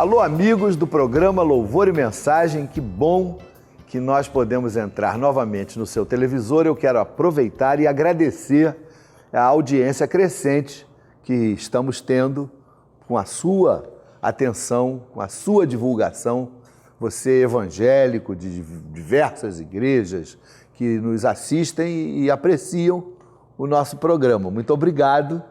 Alô, amigos do programa Louvor e Mensagem, que bom que nós podemos entrar novamente no seu televisor. Eu quero aproveitar e agradecer a audiência crescente que estamos tendo com a sua atenção, com a sua divulgação. Você evangélico de diversas igrejas que nos assistem e apreciam o nosso programa. Muito obrigado.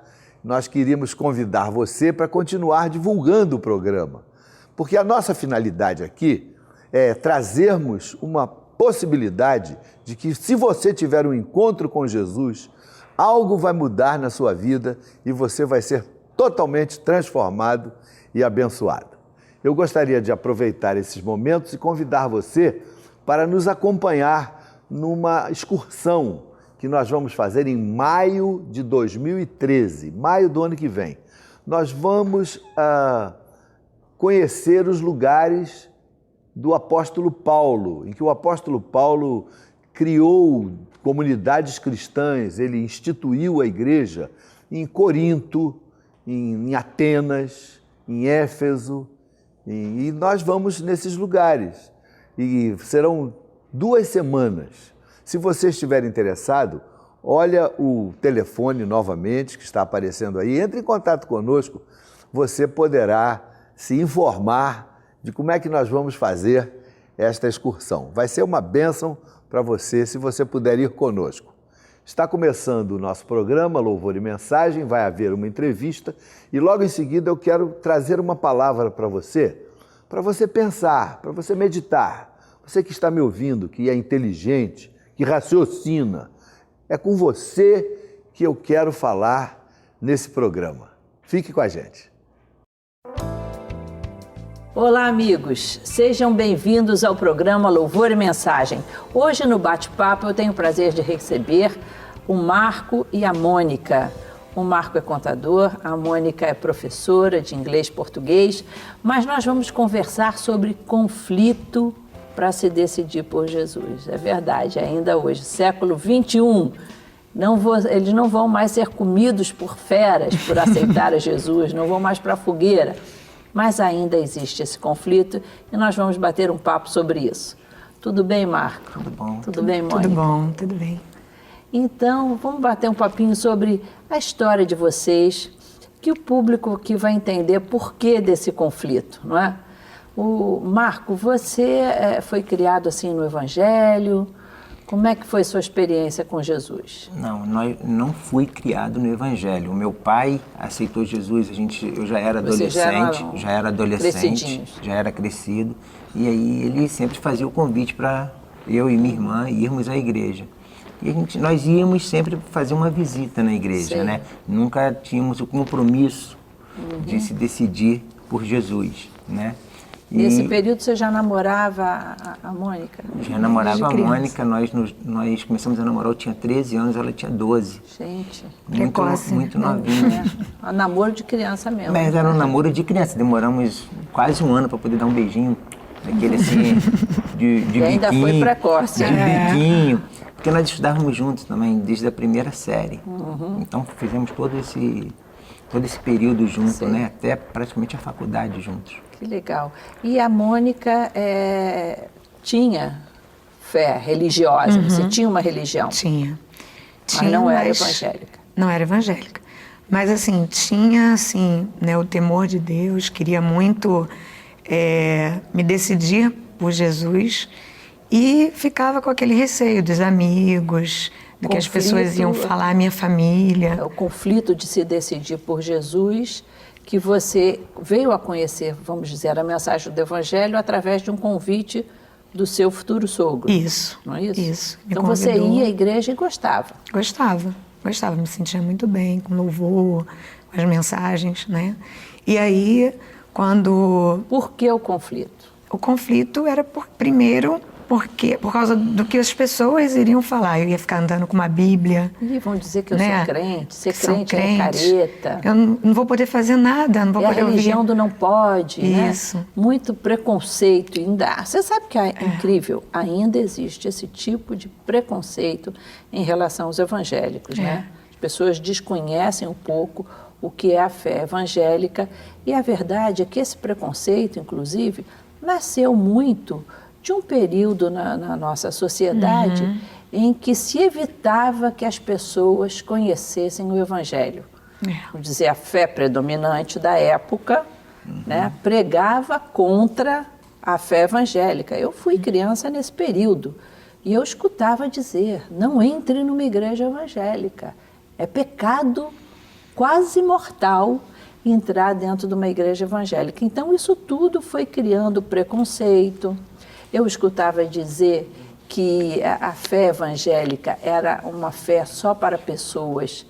Nós queríamos convidar você para continuar divulgando o programa, porque a nossa finalidade aqui é trazermos uma possibilidade de que, se você tiver um encontro com Jesus, algo vai mudar na sua vida e você vai ser totalmente transformado e abençoado. Eu gostaria de aproveitar esses momentos e convidar você para nos acompanhar numa excursão que nós vamos fazer em maio de 2013, maio do ano que vem. Nós vamos conhecer os lugares do apóstolo Paulo, em que o apóstolo Paulo criou comunidades cristãs, ele instituiu a igreja em Corinto, em Atenas, em Éfeso, e nós vamos nesses lugares. E serão 2 semanas. Se você estiver interessado, olha o telefone novamente que está aparecendo aí, entre em contato conosco, você poderá se informar de como é que nós vamos fazer esta excursão. Vai ser uma bênção para você se você puder ir conosco. Está começando o nosso programa Louvor e Mensagem, vai haver uma entrevista e logo em seguida eu quero trazer uma palavra para você pensar, para você meditar. Você que está me ouvindo, que é inteligente, que raciocina, é com você que eu quero falar nesse programa. Fique com a gente. Olá, amigos. Sejam bem-vindos ao programa Louvor e Mensagem. Hoje, no bate-papo, eu tenho o prazer de receber o Marco e a Mônica. O Marco é contador, a Mônica é professora de inglês e português, mas nós vamos conversar sobre conflito para se decidir por Jesus. É verdade, ainda hoje, século 21, eles não vão mais ser comidos por feras por aceitar a Jesus, não vão mais para a fogueira, mas ainda existe esse conflito e nós vamos bater um papo sobre isso. Tudo bem, Marco? Tudo bom. Tudo bem, Mônica? Tudo bom, tudo bem. Então, vamos bater um papinho sobre a história de vocês, que o público aqui vai entender por que desse conflito, não é? O Marco, você foi criado assim no Evangelho? Como é que foi sua experiência com Jesus? Não fui criado no Evangelho. O meu pai aceitou Jesus, eu já era adolescente, já era crescido. E aí ele sempre fazia o convite para eu e minha irmã irmos à igreja. E nós íamos sempre fazer uma visita na igreja, sim, né? Nunca tínhamos o compromisso de se decidir por Jesus, né? Nesse período você já namorava a Mônica? Já namorava a Mônica, nós começamos a namorar, eu tinha 13 anos, ela tinha 12. Gente, muito novinha. Um namoro de criança mesmo. Mas era um namoro de criança, demoramos quase 1 ano para poder dar um beijinho, daquele assim, de biquinho. Ainda foi precoce. De biquinho, porque nós estudávamos juntos também, desde a primeira série. Então fizemos todo esse período junto, sim, né? Até praticamente a faculdade juntos. Que legal. E a Mônica tinha fé religiosa? Você tinha uma religião? Tinha. Mas não era evangélica? Não era evangélica. Mas, assim, tinha, assim, né, o temor de Deus, queria muito me decidir por Jesus e ficava com aquele receio dos amigos, do que as pessoas iam falar, a minha família. O conflito de se decidir por Jesus, que você veio a conhecer, vamos dizer, a mensagem do Evangelho através de um convite do seu futuro sogro. Isso. Não é isso? Isso. Então você ia à igreja e gostava? Gostava, me sentia muito bem, com louvor, com as mensagens, né? E aí, quando... Por que o conflito? O conflito era, primeiro, por causa do que as pessoas iriam falar. Eu ia ficar andando com uma Bíblia. E vão dizer que eu né? sou crente, ser crente é careta. Eu não vou poder fazer nada, não vou poder ouvir. A religião do não pode, isso, né? Muito preconceito ainda. Você sabe que é incrível, ainda existe esse tipo de preconceito em relação aos evangélicos, né? As pessoas desconhecem um pouco o que é a fé evangélica. E a verdade é que esse preconceito, inclusive, nasceu muito de um período na nossa sociedade em que se evitava que as pessoas conhecessem o Evangelho. Vamos dizer, a fé predominante da época, né, pregava contra a fé evangélica. Eu fui criança nesse período e eu escutava dizer: não entre numa igreja evangélica, é pecado quase mortal entrar dentro de uma igreja evangélica. Então isso tudo foi criando preconceito. Eu escutava dizer que a fé evangélica era uma fé só para pessoas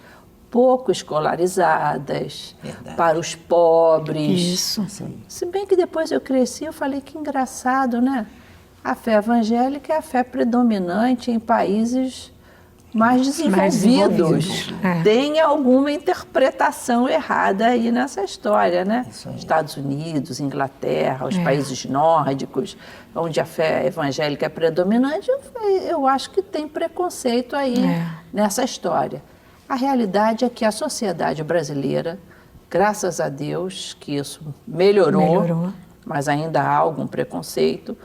pouco escolarizadas, para os pobres. Isso. Se bem que depois eu cresci, eu falei que engraçado, né? A fé evangélica é a fé predominante em países mais desenvolvidos. Tem alguma interpretação errada aí nessa história, né? Estados Unidos, Inglaterra, os países nórdicos, onde a fé evangélica é predominante, eu acho que tem preconceito aí nessa história. A realidade é que a sociedade brasileira, graças a Deus, que isso melhorou, mas ainda há algum preconceito,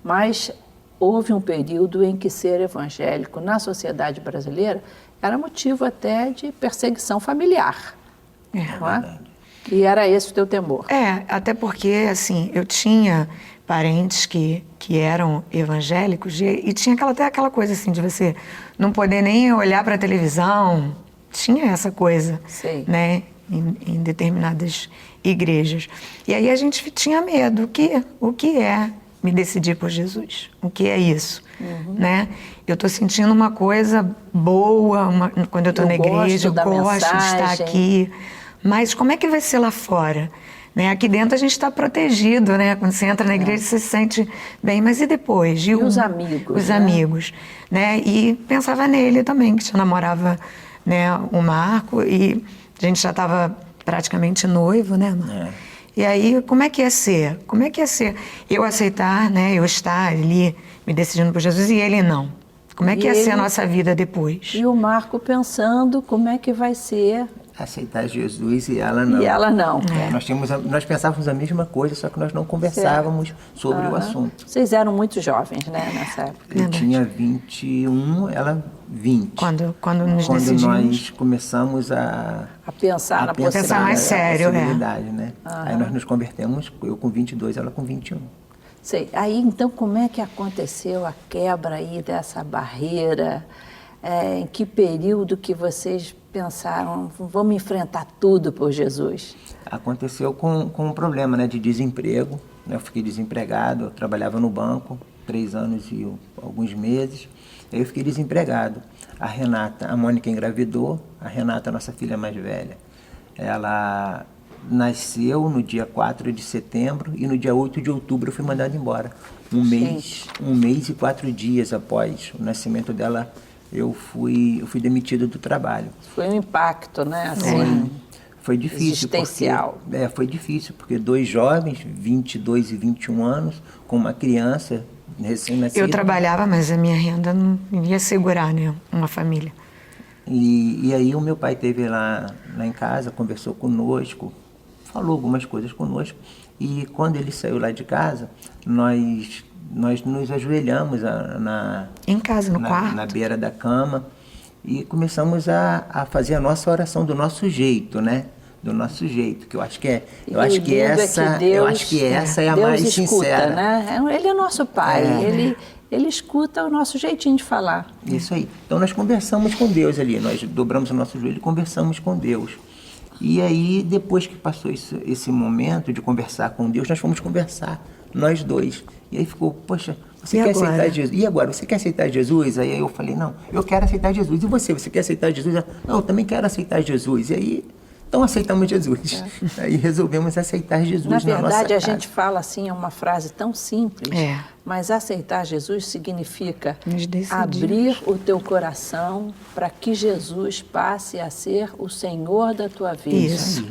mas houve um período em que ser evangélico na sociedade brasileira era motivo até de perseguição familiar. Não é? E era esse o teu temor. Até porque, assim, eu tinha parentes que eram evangélicos e tinha até aquela coisa, assim, de você não poder nem olhar para a televisão. Tinha essa coisa, né, em determinadas igrejas. E aí a gente tinha medo. O que é me decidir por Jesus? O que é isso? Né? Eu estou sentindo uma coisa boa quando eu estou na igreja, eu gosto de estar aqui. Mas como é que vai ser lá fora? Né? Aqui dentro a gente está protegido, né? Quando você entra na igreja, você se sente bem. Mas e depois? E os amigos? Os amigos. Né? E pensava nele também, que já namorava, né, o Marco, e a gente já estava praticamente noivo, né, Marco? E aí, como é que ia ser? Como é que ia ser eu aceitar, né, eu estar ali me decidindo por Jesus e ele não? Como é que ia ser a nossa vida depois? E o Marco pensando como é que vai ser aceitar Jesus e ela não. E ela não. Nós pensávamos a mesma coisa, só que nós não conversávamos sobre o assunto. Vocês eram muito jovens, né, nessa época? Eu tinha 21, ela 20. Quando decidimos. Nós começamos a pensar na possibilidade. Pensar mais sério, né? Aí nós nos convertemos, eu com 22, ela com 21. Sei. Aí, então, como é que aconteceu a quebra aí dessa barreira? Em que período que vocês pensaram, vamos enfrentar tudo por Jesus? Aconteceu com um problema, né, de desemprego. Eu fiquei desempregado, eu trabalhava no banco 3 anos e alguns meses. Aí eu fiquei desempregado. A Mônica engravidou, a Renata, nossa filha mais velha. Ela nasceu no dia 4 de setembro e no dia 8 de outubro eu fui mandado embora. Um mês e 4 dias após o nascimento dela, eu fui demitido do trabalho. Foi um impacto, né? Assim, foi difícil. Existencial. Foi difícil, porque 2 jovens, 22 e 21 anos, com uma criança recém-nascida. Eu trabalhava, mas a minha renda não ia segurar, né, uma família. E aí o meu pai esteve lá em casa, conversou conosco, falou algumas coisas conosco. E quando ele saiu lá de casa, nós nos ajoelhamos em casa, no quarto, na beira da cama, e começamos a fazer a nossa oração do nosso jeito, né? Do nosso jeito, que eu acho que essa é a mais sincera, né? Ele é nosso pai, ele escuta o nosso jeitinho de falar. Isso aí. Então nós conversamos com Deus ali, nós dobramos o nosso joelho e conversamos com Deus. E aí, depois que passou esse momento de conversar com Deus, nós fomos conversar, nós dois. E aí ficou, poxa, você quer aceitar Jesus? E agora, você quer aceitar Jesus? Aí eu falei, não, eu quero aceitar Jesus. E você quer aceitar Jesus? Não, eu também quero aceitar Jesus. E aí, então aceitamos Jesus. Aí resolvemos aceitar Jesus na nossa casa. Na verdade, a gente fala assim, é uma frase tão simples, mas aceitar Jesus significa abrir o teu coração para que Jesus passe a ser o Senhor da tua vida. Isso.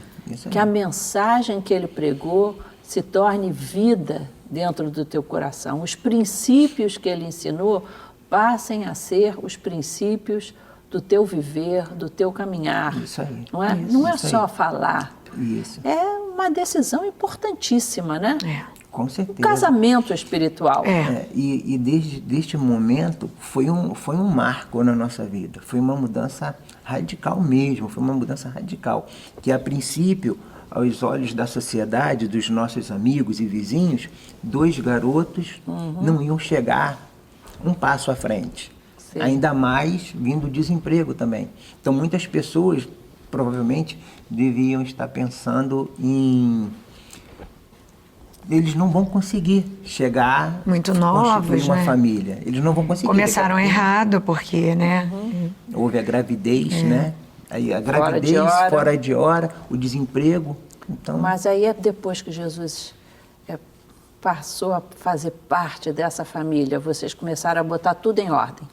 Que a mensagem que ele pregou se torne vida dentro do teu coração. Os princípios que ele ensinou passem a ser os princípios do teu viver, do teu caminhar. Isso aí. Não é, Isso, não é isso só aí. falar. Isso. É uma decisão importantíssima, né? Com certeza. Um casamento espiritual. E desde este momento foi um marco na nossa vida. Foi uma mudança radical mesmo, foi uma mudança radical. Que a princípio, aos olhos da sociedade, dos nossos amigos e vizinhos, 2 garotos não iam chegar um passo à frente. Sim. Ainda mais vindo o desemprego também. Então muitas pessoas provavelmente deviam estar pensando em... Eles não vão conseguir chegar muito novos, constituir uma família. Eles não vão conseguir. Começaram errado, porque, né? Houve a gravidez, né? Aí a gravidez, fora de hora, o desemprego. Então... Mas aí é depois que Jesus passou a fazer parte dessa família, vocês começaram a botar tudo em ordem.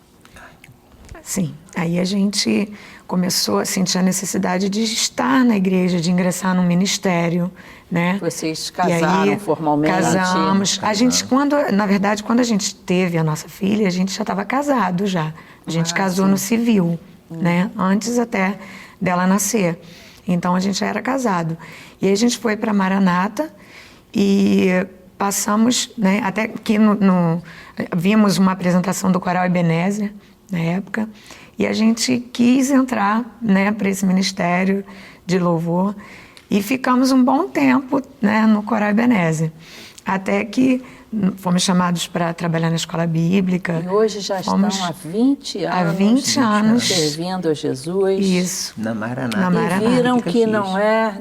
Sim, aí a gente começou a sentir a necessidade de estar na igreja, de ingressar num ministério, né? Vocês casaram aí, formalmente? Casamos. A gente, na verdade, quando a gente teve a nossa filha, a gente já estava casado já. A gente casou no civil, né? Antes até dela nascer. Então a gente já era casado. E aí a gente foi para Maranata e passamos, né? Até que vimos uma apresentação do Coral Ebenezer na época, e a gente quis entrar, né, para esse ministério de louvor e ficamos um bom tempo, né, no Coral Ebenezer, até que fomos chamados para trabalhar na escola bíblica. E hoje já estão há 20 anos, há 20 anos servindo a Jesus. Isso. Na Maranata. E viram que não é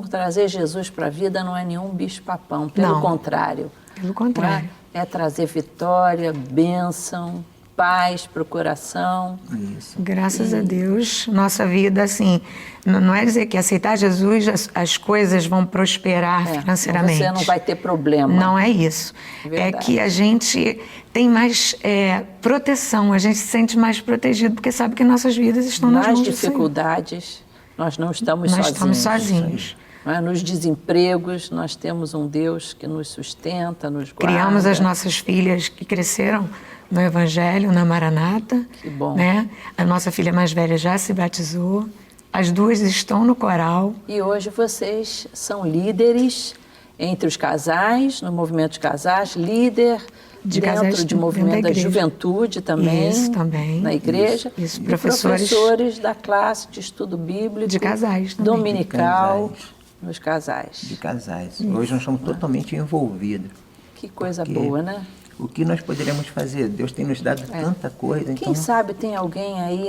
trazer Jesus para a vida não é nenhum bicho-papão, pelo contrário. Pelo contrário. É trazer vitória, bênção, paz para o coração. Isso. Graças a Deus, nossa vida, assim, não é dizer que aceitar Jesus as coisas vão prosperar financeiramente. Você não vai ter problema. Não é isso. Verdade. É que a gente tem mais proteção, a gente se sente mais protegido, porque sabe que nossas vidas estão nas mãos do Senhor. Nas dificuldades, nós não estamos sozinhos. Nós estamos sozinhos. Nos desempregos, nós temos um Deus que nos sustenta, nos guarda. Criamos as nossas filhas que cresceram no Evangelho, na Maranata. Que bom. Né? A nossa filha mais velha já se batizou. As 2 estão no coral. E hoje vocês são líderes entre os casais, no movimento de casais, líder dentro de movimento da juventude também. Isso, também. Na igreja. Isso. E professores da classe de estudo bíblico. De casais também. Dominical. Nos casais. De casais. Hoje nós estamos totalmente envolvidos. Que coisa boa, né? O que nós poderemos fazer? Deus tem nos dado tanta coisa. Quem sabe tem alguém aí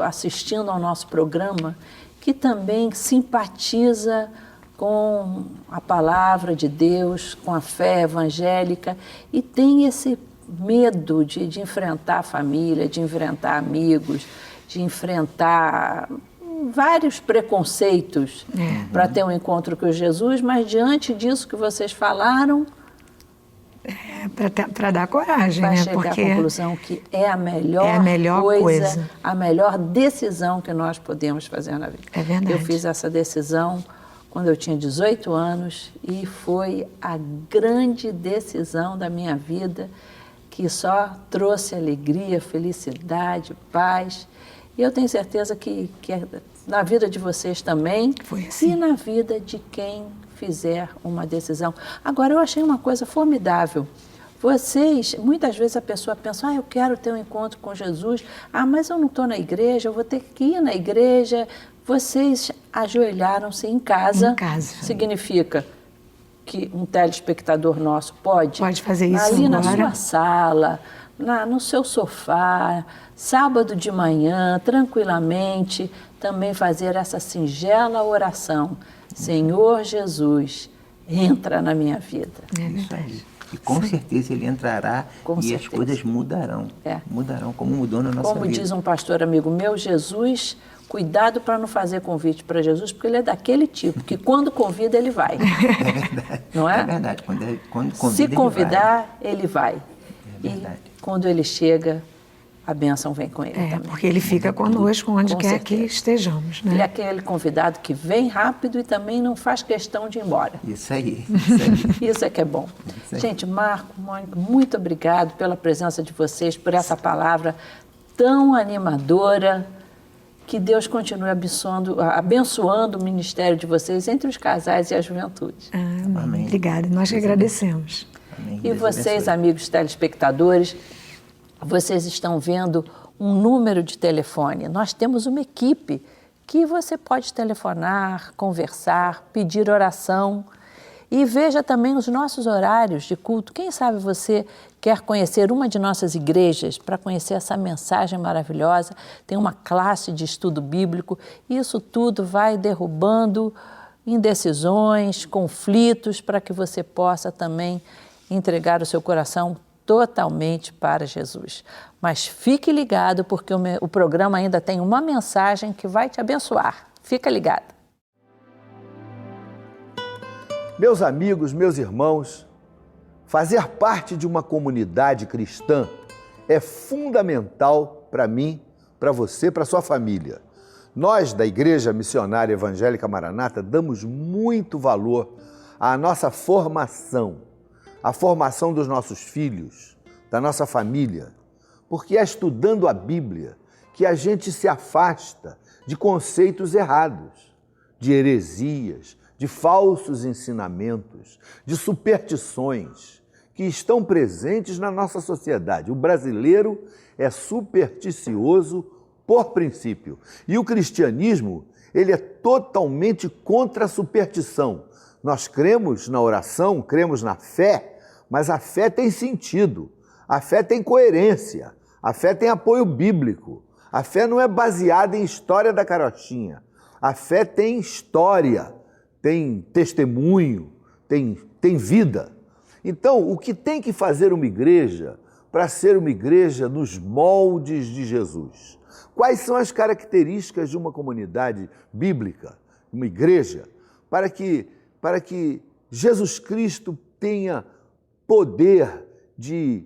assistindo ao nosso programa que também simpatiza com a palavra de Deus, com a fé evangélica e tem esse medo de enfrentar a família, de enfrentar amigos, de enfrentar vários preconceitos para ter um encontro com Jesus, mas diante disso que vocês falaram... para dar coragem, vai né? chegar Porque à conclusão que é a melhor coisa, a melhor decisão que nós podemos fazer na vida. É verdade. Eu fiz essa decisão quando eu tinha 18 anos e foi a grande decisão da minha vida que só trouxe alegria, felicidade, paz. E eu tenho certeza que na vida de vocês também foi assim. E na vida de quem fizer uma decisão. Agora, eu achei uma coisa formidável. Vocês, muitas vezes a pessoa pensa, eu quero ter um encontro com Jesus, mas eu não estou na igreja, eu vou ter que ir na igreja. Vocês ajoelharam-se em casa. Em casa. Significa que um telespectador nosso pode fazer isso ali agora. Na sua sala, no seu sofá, sábado de manhã, tranquilamente, também fazer essa singela oração. Senhor Jesus, entra na minha vida. É verdade. E com certeza ele entrará as coisas mudarão. Mudarão, como mudou na nossa vida. Como diz um pastor amigo meu, Jesus, cuidado para não fazer convite para Jesus, porque ele é daquele tipo, que quando convida, ele vai. É verdade. Não é? É verdade. Quando convida, se convidar, ele vai. É verdade. E quando ele chega, a bênção vem com ele também. Porque ele fica conosco onde quer que estejamos. Né? Ele é aquele convidado que vem rápido e também não faz questão de ir embora. Isso aí. Isso é que é bom. Gente, Marco, Mônica, muito obrigado pela presença de vocês, por essa palavra tão animadora. Que Deus continue abençoando o ministério de vocês entre os casais e a juventude. Amém. Obrigada, nós que agradecemos. Amém. E vocês, amigos telespectadores, vocês estão vendo um número de telefone. Nós temos uma equipe que você pode telefonar, conversar, pedir oração. E veja também os nossos horários de culto. Quem sabe você quer conhecer uma de nossas igrejas para conhecer essa mensagem maravilhosa. Tem uma classe de estudo bíblico. Isso tudo vai derrubando indecisões, conflitos, para que você possa também entregar o seu coração totalmente para Jesus. Mas fique ligado, porque o programa ainda tem uma mensagem que vai te abençoar. Fica ligado. Meus amigos, meus irmãos, fazer parte de uma comunidade cristã é fundamental para mim, para você, para sua família. Nós, da Igreja Missionária Evangélica Maranata, damos muito valor à nossa formação, à formação dos nossos filhos, da nossa família, porque é estudando a Bíblia que a gente se afasta de conceitos errados, de heresias, de falsos ensinamentos, de superstições que estão presentes na nossa sociedade. O brasileiro é supersticioso por princípio. E o cristianismo, ele é totalmente contra a superstição. Nós cremos na oração, cremos na fé, mas a fé tem sentido, a fé tem coerência, a fé tem apoio bíblico. A fé não é baseada em história da carochinha. A fé tem história, tem testemunho, tem vida. Então, o que tem que fazer uma igreja para ser uma igreja nos moldes de Jesus? Quais são as características de uma comunidade bíblica, uma igreja, para que Jesus Cristo tenha poder de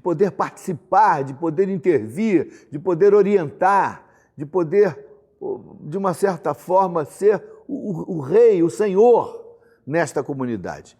poder participar, de poder intervir, de poder orientar, de poder, de uma certa forma, ser o rei, o senhor nesta comunidade.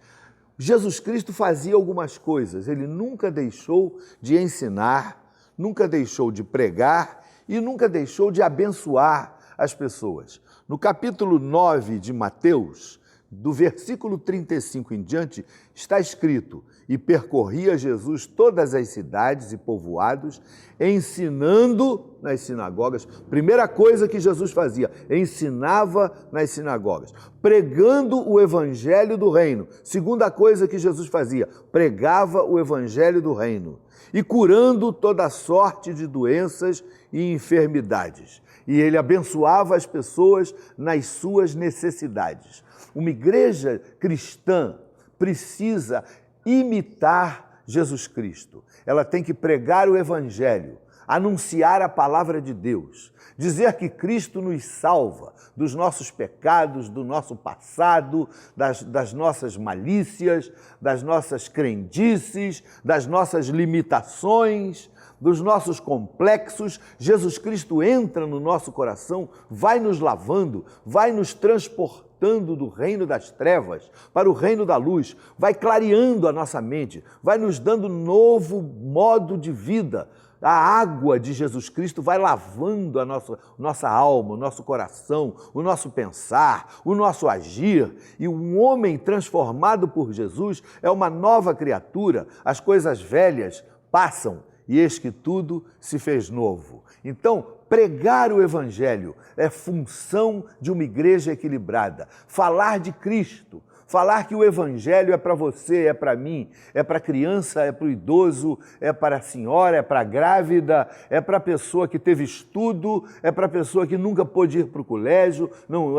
Jesus Cristo fazia algumas coisas, ele nunca deixou de ensinar, nunca deixou de pregar e nunca deixou de abençoar as pessoas. No capítulo 9 de Mateus, do versículo 35 em diante, está escrito: e percorria Jesus todas as cidades e povoados, ensinando nas sinagogas. Primeira coisa que Jesus fazia, ensinava nas sinagogas, pregando o evangelho do reino. Segunda coisa que Jesus fazia, pregava o evangelho do reino e curando toda sorte de doenças e enfermidades. E ele abençoava as pessoas nas suas necessidades. Uma igreja cristã precisa imitar Jesus Cristo. Ela tem que pregar o evangelho, anunciar a palavra de Deus, dizer que Cristo nos salva dos nossos pecados, do nosso passado, das nossas malícias, das nossas crendices, das nossas limitações, dos nossos complexos. Jesus Cristo entra no nosso coração, vai nos lavando, vai nos transportando do reino das trevas para o reino da luz, vai clareando a nossa mente, vai nos dando novo modo de vida. A água de Jesus Cristo vai lavando a nossa alma, o nosso coração, o nosso pensar, o nosso agir. E um homem transformado por Jesus é uma nova criatura. As coisas velhas passam e eis que tudo se fez novo. Então, pregar o evangelho é função de uma igreja equilibrada. Falar de Cristo, falar que o evangelho é para você, é para mim, é para a criança, é para o idoso, é para a senhora, é para a grávida, é para a pessoa que teve estudo, é para a pessoa que nunca pôde ir para o colégio,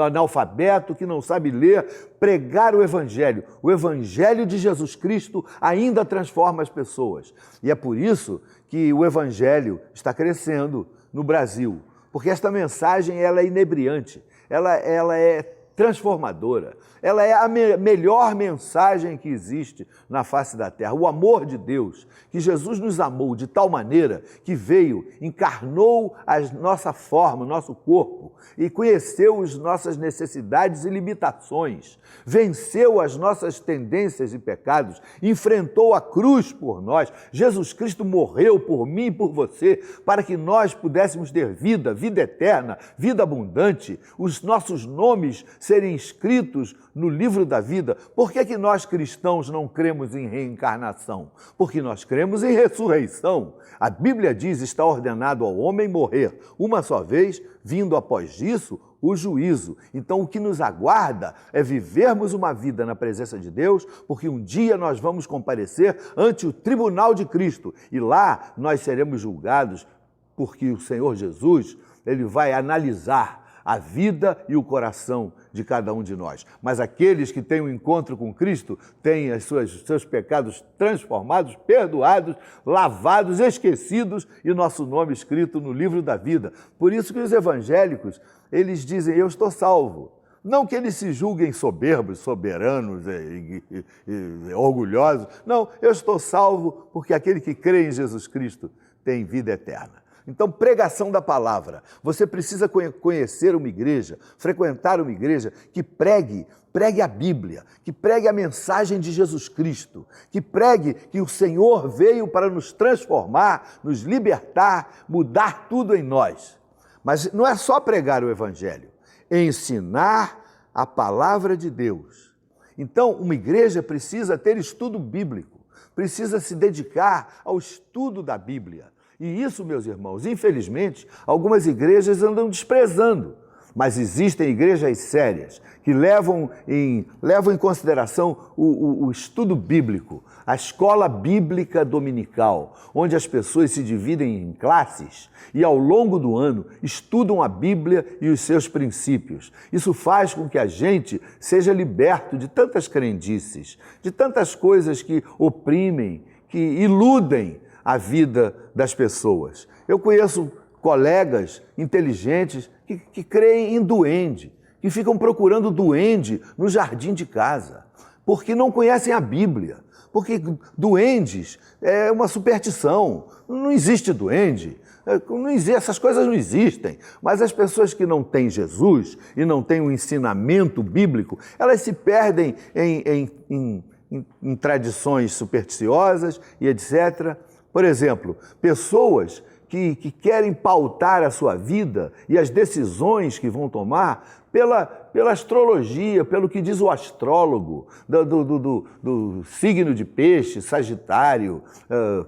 analfabeto, que não sabe ler. Pregar o evangelho de Jesus Cristo ainda transforma as pessoas. E é por isso que o evangelho está crescendo no Brasil, porque esta mensagem ela é inebriante, ela é transformadora. Ela é a melhor mensagem que existe na face da terra. O amor de Deus, que Jesus nos amou de tal maneira que veio, encarnou a nossa forma, o nosso corpo e conheceu as nossas necessidades e limitações, venceu as nossas tendências e pecados, enfrentou a cruz por nós. Jesus Cristo morreu por mim e por você para que nós pudéssemos ter vida, vida eterna, vida abundante, os nossos nomes serem escritos no livro da vida. Por que nós cristãos não cremos em reencarnação? Porque nós cremos em ressurreição. A Bíblia diz: está ordenado ao homem morrer uma só vez, vindo após isso o juízo. Então, o que nos aguarda é vivermos uma vida na presença de Deus, porque um dia nós vamos comparecer ante o tribunal de Cristo e lá nós seremos julgados, porque o Senhor Jesus, ele vai analisar a vida e o coração de cada um de nós. Mas aqueles que têm um encontro com Cristo têm seus pecados transformados, perdoados, lavados, esquecidos e nosso nome escrito no livro da vida. Por isso que os evangélicos, eles dizem: eu estou salvo. Não que eles se julguem soberbos, soberanos e orgulhosos. Não, eu estou salvo porque aquele que crê em Jesus Cristo tem vida eterna. Então, pregação da palavra. Você precisa conhecer uma igreja, frequentar uma igreja que pregue a Bíblia, que pregue a mensagem de Jesus Cristo, que pregue que o Senhor veio para nos transformar, nos libertar, mudar tudo em nós. Mas não é só pregar o Evangelho, é ensinar a palavra de Deus. Então, uma igreja precisa ter estudo bíblico, precisa se dedicar ao estudo da Bíblia. E isso, meus irmãos, infelizmente, algumas igrejas andam desprezando. Mas existem igrejas sérias que levam em consideração o estudo bíblico, a escola bíblica dominical, onde as pessoas se dividem em classes e ao longo do ano estudam a Bíblia e os seus princípios. Isso faz com que a gente seja liberto de tantas crendices, de tantas coisas que oprimem, que iludem a vida das pessoas. Eu conheço colegas inteligentes que creem em duende, que ficam procurando duende no jardim de casa, porque não conhecem a Bíblia, porque duendes é uma superstição, não existe duende, essas coisas não existem. Mas as pessoas que não têm Jesus e não têm um ensinamento bíblico, elas se perdem em tradições supersticiosas e etc. Por exemplo, pessoas que querem pautar a sua vida e as decisões que vão tomar pela astrologia, pelo que diz o astrólogo, do signo de peixe, sagitário,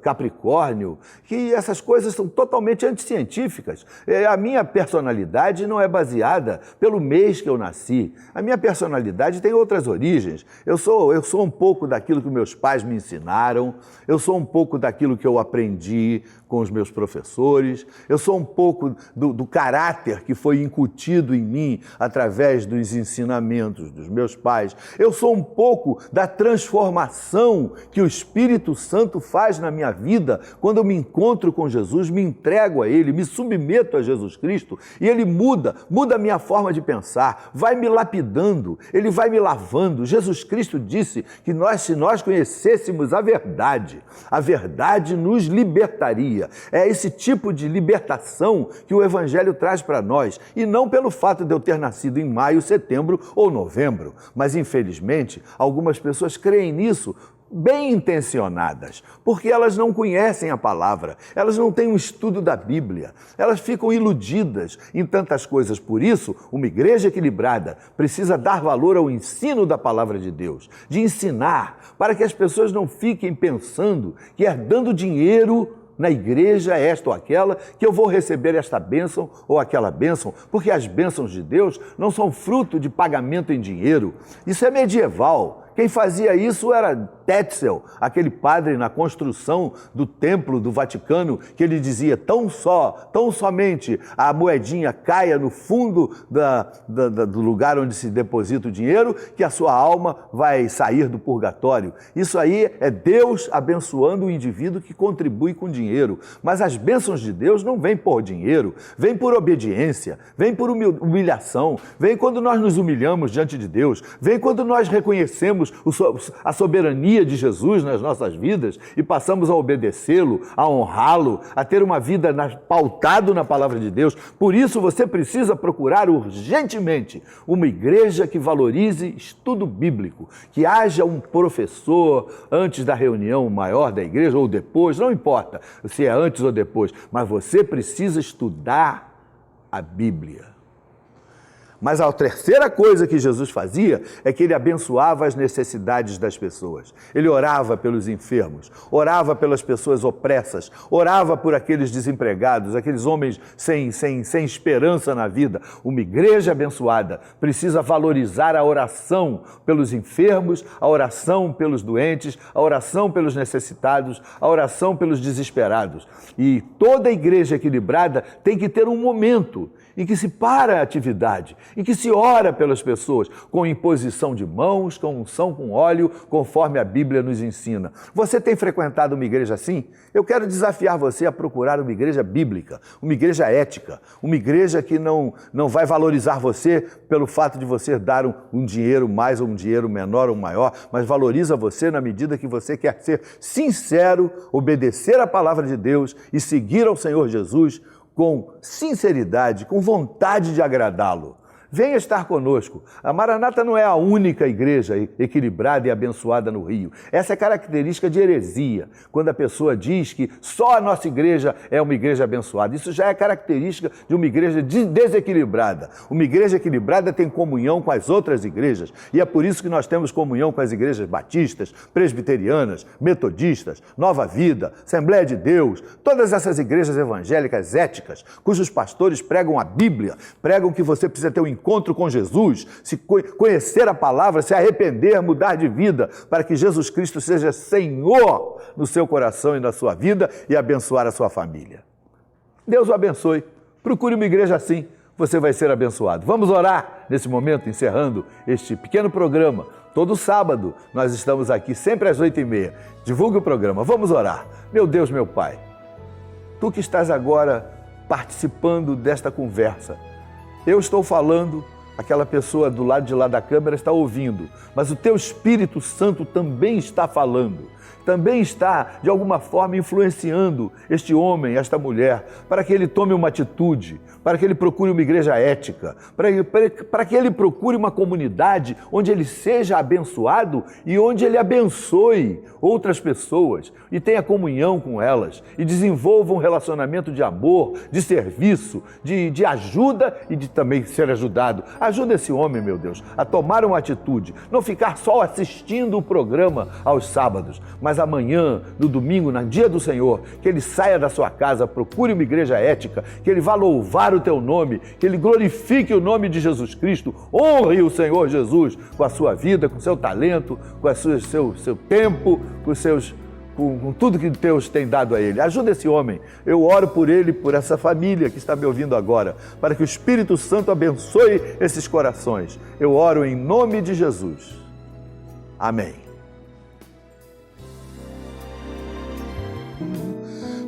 capricórnio, que essas coisas são totalmente anticientíficas. A minha personalidade não é baseada pelo mês que eu nasci. A minha personalidade tem outras origens. Eu sou um pouco daquilo que meus pais me ensinaram, eu sou um pouco daquilo que eu aprendi com os meus professores, eu sou um pouco do caráter que foi incutido em mim através dos ensinamentos dos meus pais. Eu sou um pouco da transformação que o Espírito Santo faz na minha vida quando eu me encontro com Jesus, me entrego a Ele, me submeto a Jesus Cristo e Ele muda a minha forma de pensar, vai me lapidando, Ele vai me lavando. Jesus Cristo disse que se nós conhecêssemos a verdade nos libertaria. É esse tipo de libertação que o Evangelho traz para nós, e não pelo fato de eu ter nascido em maio, setembro ou novembro. Mas, infelizmente, algumas pessoas creem nisso bem intencionadas, porque elas não conhecem a palavra, elas não têm um estudo da Bíblia, elas ficam iludidas em tantas coisas. Por isso, uma igreja equilibrada precisa dar valor ao ensino da palavra de Deus, de ensinar, para que as pessoas não fiquem pensando que é dando dinheiro na igreja esta ou aquela, que eu vou receber esta bênção ou aquela bênção, porque as bênçãos de Deus não são fruto de pagamento em dinheiro. Isso é medieval, Quem fazia isso era Tetzel, aquele padre na construção do templo do Vaticano, que ele dizia: tão somente a moedinha caia no fundo do lugar onde se deposita o dinheiro, que a sua alma vai sair do purgatório. Isso aí é Deus abençoando o indivíduo que contribui com dinheiro. Mas as bênçãos de Deus não vêm por dinheiro, vêm por obediência, vêm por humilhação, vêm quando nós nos humilhamos diante de Deus, vêm quando nós reconhecemos a soberania de Jesus nas nossas vidas e passamos a obedecê-lo, a honrá-lo, a ter uma vida pautado na palavra de Deus. Por isso você precisa procurar urgentemente uma igreja que valorize estudo bíblico, que haja um professor antes da reunião maior da igreja ou depois, não importa se é antes ou depois, mas você precisa estudar a Bíblia. Mas a terceira coisa que Jesus fazia é que ele abençoava as necessidades das pessoas. Ele orava pelos enfermos, orava pelas pessoas opressas, orava por aqueles desempregados, aqueles homens sem esperança na vida. Uma igreja abençoada precisa valorizar a oração pelos enfermos, a oração pelos doentes, a oração pelos necessitados, a oração pelos desesperados. E toda igreja equilibrada tem que ter um momento em que se para a atividade, em que se ora pelas pessoas, com imposição de mãos, com unção com óleo, conforme a Bíblia nos ensina. Você tem frequentado uma igreja assim? Eu quero desafiar você a procurar uma igreja bíblica, uma igreja ética, uma igreja que não vai valorizar você pelo fato de você dar um dinheiro mais ou um dinheiro menor ou maior, mas valoriza você na medida que você quer ser sincero, obedecer à palavra de Deus e seguir ao Senhor Jesus com sinceridade, com vontade de agradá-lo. Venha estar conosco. A Maranata não é a única igreja equilibrada e abençoada no Rio. Essa é característica de heresia, quando a pessoa diz que só a nossa igreja é uma igreja abençoada. Isso já é característica de uma igreja desequilibrada. Uma igreja equilibrada tem comunhão com as outras igrejas, e é por isso que nós temos comunhão com as igrejas batistas, presbiterianas, metodistas, Nova Vida, Assembleia de Deus, todas essas igrejas evangélicas éticas, cujos pastores pregam a Bíblia, pregam que você precisa ter um encontro com Jesus, se conhecer a palavra, se arrepender, mudar de vida, para que Jesus Cristo seja Senhor no seu coração e na sua vida e abençoar a sua família. Deus o abençoe. Procure uma igreja assim, você vai ser abençoado. Vamos orar nesse momento, encerrando este pequeno programa. Todo sábado nós estamos aqui, sempre às 8h30. Divulgue o programa. Vamos orar. Meu Deus, meu Pai, Tu que estás agora participando desta conversa, eu estou falando, aquela pessoa do lado de lá da câmera está ouvindo, mas o Teu Espírito Santo também está falando, também está, de alguma forma, influenciando este homem, esta mulher, para que ele tome uma atitude, para que ele procure uma igreja ética, para que ele procure uma comunidade onde ele seja abençoado e onde ele abençoe outras pessoas e tenha comunhão com elas e desenvolva um relacionamento de amor, de serviço, de ajuda e de também ser ajudado. Ajuda esse homem, meu Deus, a tomar uma atitude, não ficar só assistindo o programa aos sábados, mas amanhã, no domingo, no dia do Senhor, que ele saia da sua casa, procure uma igreja ética, que ele vá louvar o Teu nome, que ele glorifique o nome de Jesus Cristo, honre o Senhor Jesus com a sua vida, com o seu talento, com o seu tempo, com tudo que Deus tem dado a ele. Ajuda esse homem. Eu oro por ele, por essa família que está me ouvindo agora, para que o Espírito Santo abençoe esses corações. Eu oro em nome de Jesus. Amém.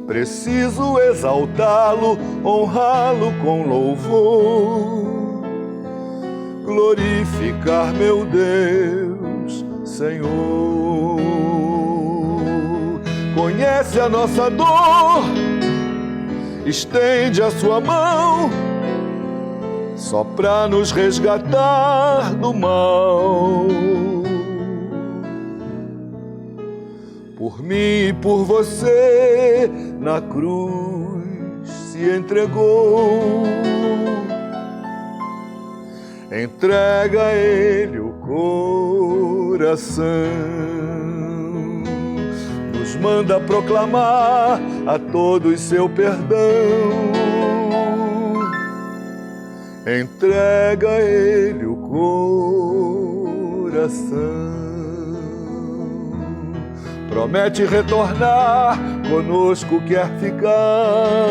Preciso exaltá-lo, honrá-lo com louvor, glorificar meu Deus, Senhor. Conhece a nossa dor, estende a sua mão, só pra nos resgatar do mal. Por mim e por você, na cruz se entregou. Entrega a Ele o coração. Nos manda proclamar a todos seu perdão. Entrega a Ele o coração. promete retornar, conosco quer ficar.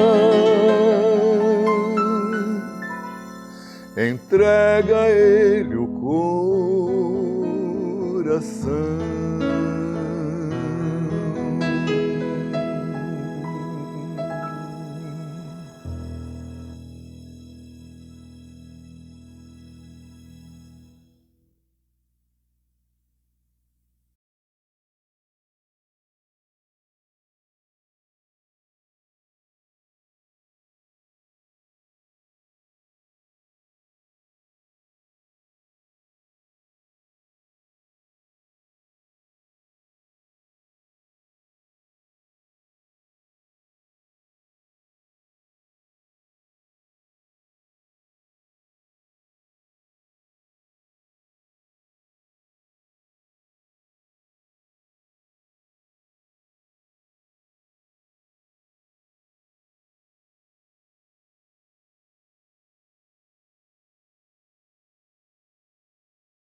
Entrega a Ele o coração.